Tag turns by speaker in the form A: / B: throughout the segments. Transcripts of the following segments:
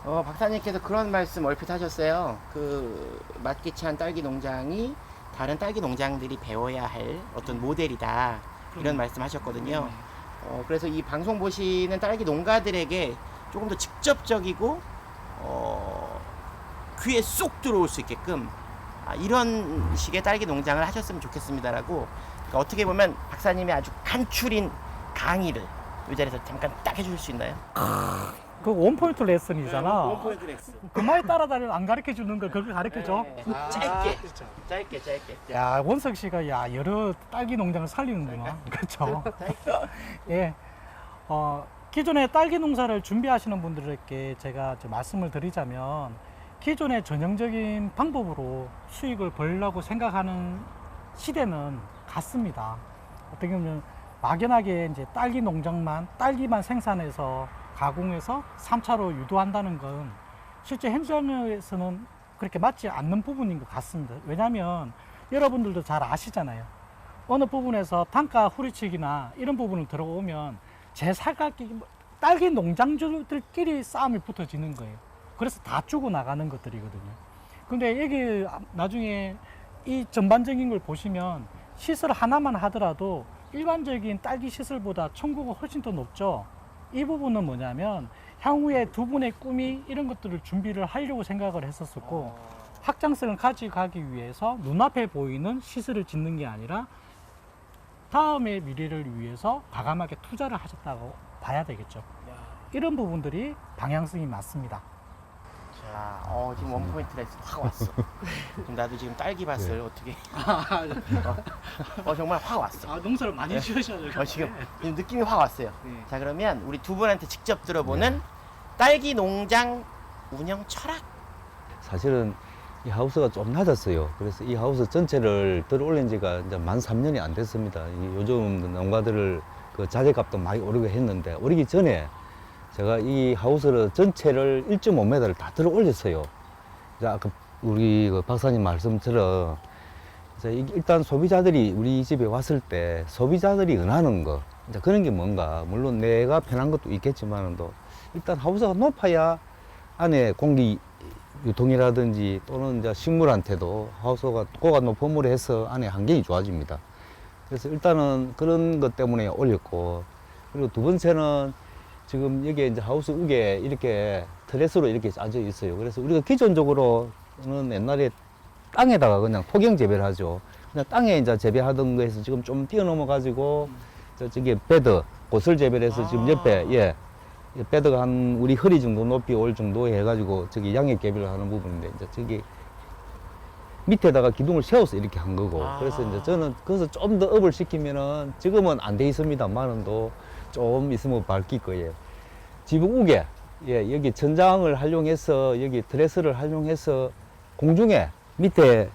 A: 박사님께서 그런 말씀 얼핏 하셨어요. 그 맛기찬 딸기 농장이 다른 딸기 농장들이 배워야 할 어떤 모델이다. 이런 말씀 하셨거든요. 그래서 이 방송 보시는 딸기 농가들에게 조금 더 직접적이고 귀에 쏙 들어올 수 있게끔 이런 식의 딸기 농장을 하셨으면 좋겠습니다라고, 그러니까 어떻게 보면 박사님의 아주 간추린 강의를 이 자리에서 잠깐 딱 해주실 수 있나요?
B: 그 원포인트 레슨이잖아.
A: 원포인트 렉스.
B: 그 말 따라다니면 안 가르쳐 주는 걸 그렇게 가르쳐 줘.
A: 짧게.
B: 그렇죠.
A: 짧게.
B: 야, 원석 씨가 여러 딸기 농장을 살리는구나. 그렇죠. 예. 기존에 딸기 농사를 준비하시는 분들에게 제가 말씀을 드리자면, 기존의 전형적인 방법으로 수익을 벌려고 생각하는 시대는 갔습니다. 어떻게 보면 막연하게 이제 딸기 농장만, 딸기만 생산해서 가공해서 3차로 유도한다는 건 실제 현장에서는 그렇게 맞지 않는 부분인 것 같습니다. 왜냐하면 여러분들도 잘 아시잖아요. 어느 부분에서 단가 후리치기나 이런 부분을 들어오면 제사각기 딸기 농장주들끼리 싸움이 붙어지는 거예요. 그래서 다 주고 나가는 것들이거든요. 근데 여기 나중에 이 전반적인 걸 보시면 시설 하나만 하더라도 일반적인 딸기 시설보다 청구가 훨씬 더 높죠. 이 부분은 뭐냐면 향후에 두 분의 꿈이 이런 것들을 준비를 하려고 생각을 했었었고, 확장성을 가져가기 위해서 눈앞에 보이는 시설을 짓는 게 아니라 다음의 미래를 위해서 과감하게 투자를 하셨다고 봐야 되겠죠. 이런 부분들이 방향성이 맞습니다.
A: 자, 지금 원포인트 렉스 확 왔어. 지금 나도 지금 딸기밭을 어떻게 정말 확 왔어.
B: 농사를 많이 지으셔야 될
A: 지금 느낌이 확 왔어요.
B: 네.
A: 자, 그러면 우리 두 분한테 직접 들어보는 딸기 농장 운영 철학.
C: 사실은 이 하우스가 좀 낮았어요. 그래서 이 하우스 전체를 들어 올린 지가 이제 만 3년이 안 됐습니다. 요즘 농가들을 그 자재값도 많이 오르고 했는데, 오르기 전에 제가 이 하우스를 전체를 1.5m를 다 들어 올렸어요. 아까 우리 그 박사님 말씀처럼 일단 소비자들이 우리 집에 왔을 때 소비자들이 원하는 거, 이제 그런 게 뭔가, 물론 내가 편한 것도 있겠지만 일단 하우스가 높아야 안에 공기 유통이라든지 또는 이제 식물한테도 하우스가 고가 높음으로 해서 안에 환경이 좋아집니다. 그래서 일단은 그런 것 때문에 올렸고, 그리고 두 번째는 지금 여기에 이제 하우스 우에 이렇게 트레스로 이렇게 짜져 있어요. 그래서 우리가 기존적으로는 옛날에 땅에다가 그냥 토경 재배를 하죠. 그냥 땅에 이제 재배하던 거에서 지금 좀 뛰어넘어 가지고 저기 베드 고슬 재배를 해서 지금 옆에 베드가 한 우리 허리 정도 높이 올 정도 해가지고 저기 양액 재배를 하는 부분인데, 이제 저기 밑에다가 기둥을 세워서 이렇게 한 거고. 그래서 이제 저는 거기서 좀 더 업을 시키면은, 지금은 안 돼 있습니다만은 좀 있으면 밝힐 거예요. 지붕 우에 여기 천장을 활용해서 여기 트레스를 활용해서 공중에 밑에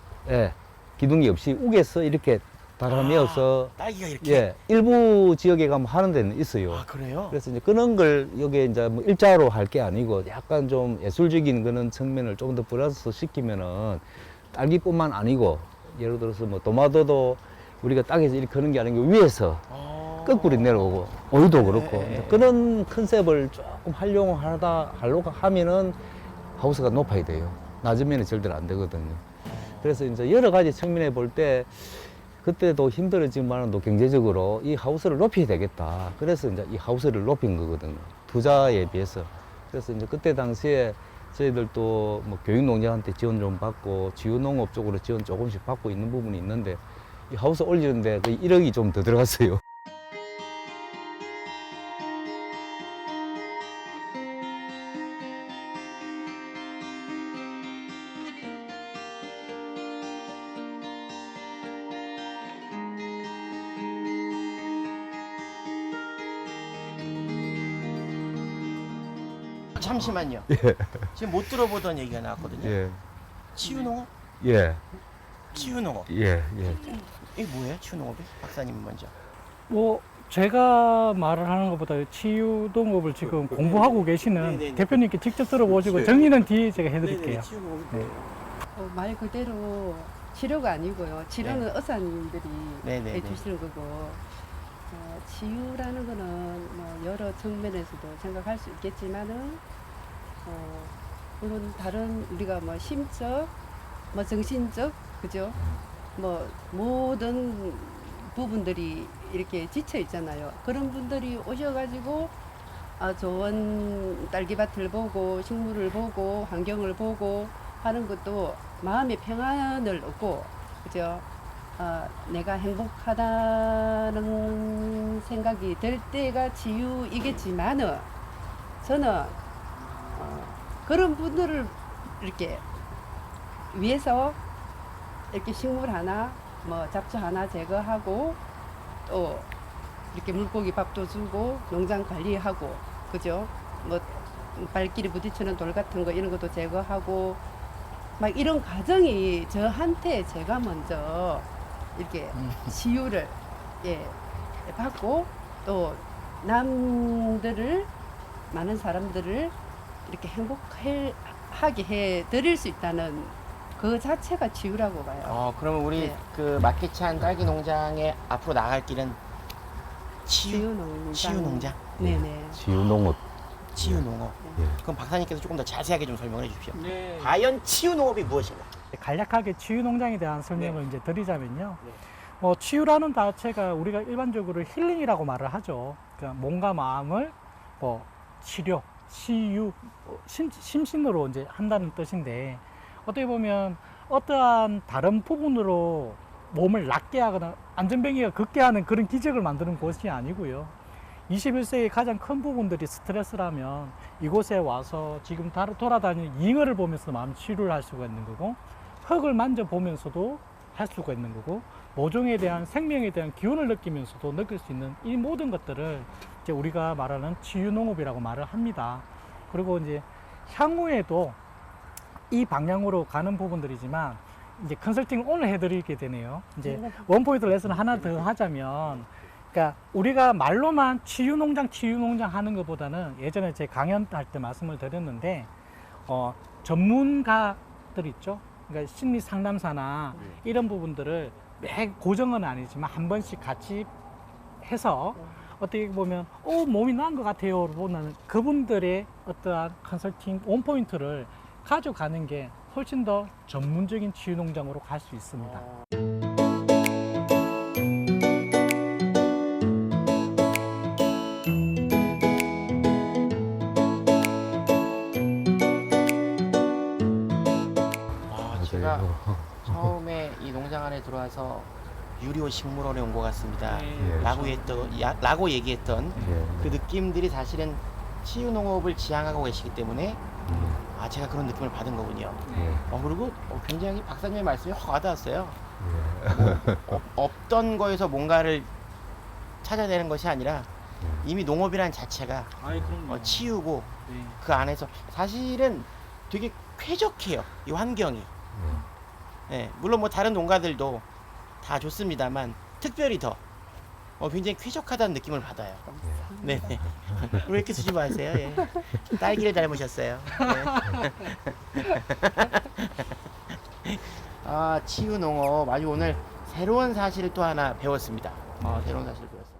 C: 기둥이 없이 우에서 이렇게 달아내어서
A: 딸기가 이렇게.
C: 일부 지역에 가면 하는 데는 있어요.
A: 그래요?
C: 그래서 이제 그런 걸 여기에 이제 뭐 일자로 할 게 아니고 약간 좀 예술적인 그런 측면을 좀 더 플러스 시키면은, 딸기뿐만 아니고 예를 들어서 뭐 도마도도 우리가 땅에서 이렇게 하는 게 아니고 위에서 거꾸로 내려오고, 오이도 그렇고 이제 그런 컨셉을 조금 하려고 하면은 하우스가 높아야 돼요. 낮으면 절대로 안 되거든요. 그래서 이제 여러 가지 측면에 볼 때 그때도 힘들었지만도 경제적으로 이 하우스를 높여야 되겠다. 그래서 이제 이 하우스를 높인 거거든요. 투자에 비해서. 그래서 이제 그때 당시에 저희들도 뭐 교육농장한테 지원 좀 받고 지유농업 쪽으로 지원 조금씩 받고 있는 부분이 있는데, 이 하우스 올리는데 거의 1억이 좀 더 들어갔어요.
A: 잠시만요. 지금 못 들어보던 얘기가 나왔거든요. 치유농업? 치유농업. 이게 뭐예요? 치유농업이? 박사님 먼저.
B: 뭐 제가 말을 하는 것보다 치유농업을 지금 공부하고 계시는
A: 네네네.
B: 대표님께 직접 들어보시고 정리는 뒤에 제가 해드릴게요.
A: 치유농업이
B: 네.
A: 뭐예요?
D: 말 그대로 치료가 아니고요. 치료는 의사님들이
A: 네네네.
D: 해주시는 거고, 치유라는 거는 뭐 여러 측면에서도 생각할 수 있겠지만은, 물론 다른 우리가 뭐 심적, 뭐 정신적, 그죠? 뭐 모든 부분들이 이렇게 지쳐 있잖아요. 그런 분들이 오셔가지고 좋은 딸기밭을 보고 식물을 보고 환경을 보고 하는 것도 마음의 평안을 얻고, 그죠? 내가 행복하다는 생각이 들 때가 치유이겠지만은 저는 그런 분들을 이렇게 위해서 이렇게 식물 하나, 뭐 잡초 하나 제거하고 또 이렇게 물고기 밥도 주고 농장 관리하고, 그죠? 뭐 발길이 부딪히는 돌 같은 거 이런 것도 제거하고 막 이런 과정이 저한테 제가 먼저 이렇게 치유를 받고 또 남들을 많은 사람들을 이렇게 행복하게 해 드릴 수 있다는 그 자체가 치유라고 봐요.
A: 그러면 우리
D: 네.
A: 그 마키찬 딸기 농장에 앞으로 나갈 길은 치유 농장.
D: 네네.
C: 치유농업.
A: 치유 농업.
C: 예.
A: 그럼 박사님께서 조금 더 자세하게 좀 설명해 주십시오.
B: 네.
A: 과연 치유 농업이 무엇인가?
B: 간략하게 치유 농장에 대한 설명을 이제 드리자면요.
A: 네.
B: 치유라는 자체가 우리가 일반적으로 힐링이라고 말을 하죠. 그러니까 몸과 마음을 치료, 치유, 심신으로 이제 한다는 뜻인데, 어떻게 보면 어떠한 다른 부분으로 몸을 낫게 하거나 안전병이가 걷게 하는 그런 기적을 만드는 곳이 아니고요. 21세기의 가장 큰 부분들이 스트레스라면 이곳에 와서 지금 돌아다니는 잉어를 보면서 마음 치유를 할 수가 있는 거고, 흙을 만져보면서도 할 수가 있는 거고, 모종에 대한 생명에 대한 기운을 느끼면서도 느낄 수 있는 이 모든 것들을 이제 우리가 말하는 치유농업이라고 말을 합니다. 그리고 이제 향후에도 이 방향으로 가는 부분들이지만, 이제 컨설팅 오늘 해드리게 되네요. 이제 원포인트 레슨 하나 더 하자면, 그러니까 우리가 말로만 치유농장 하는 것보다는 예전에 제 강연할 때 말씀을 드렸는데, 전문가들 있죠. 그러니까 심리 상담사나 이런 부분들을 매 고정은 아니지만 한 번씩 같이 해서 어떻게 보면 몸이 나은 것 같아요 보는 그분들의 어떠한 컨설팅 원포인트를 가져가는 게 훨씬 더 전문적인 치유 농장으로 갈 수 있습니다.
A: 제가 처음에 이 농장 안에 들어와서 유료 식물원에 온 것 같습니다.
C: 예.
A: 라고 얘기했던
C: 예.
A: 그 느낌들이 사실은 치유 농업을 지향하고 계시기 때문에 제가 그런 느낌을 받은 거군요.
C: 예.
A: 그리고 굉장히 박사님의 말씀이 확 와닿았어요.
C: 예.
A: 없던 거에서 뭔가를 찾아내는 것이 아니라 이미 농업이라는 자체가 치유고 그 안에서 사실은 되게 쾌적해요. 이 환경이. 네, 물론 뭐 다른 농가들도 다 좋습니다만 특별히 더 굉장히 쾌적하다는 느낌을 받아요. 네. 왜 이렇게 수줍어하세요? 예. 딸기를 닮으셨어요. 네. 치유 농업 아주 오늘 새로운 사실을 또 하나 배웠습니다. 새로운 사실을 배웠어요.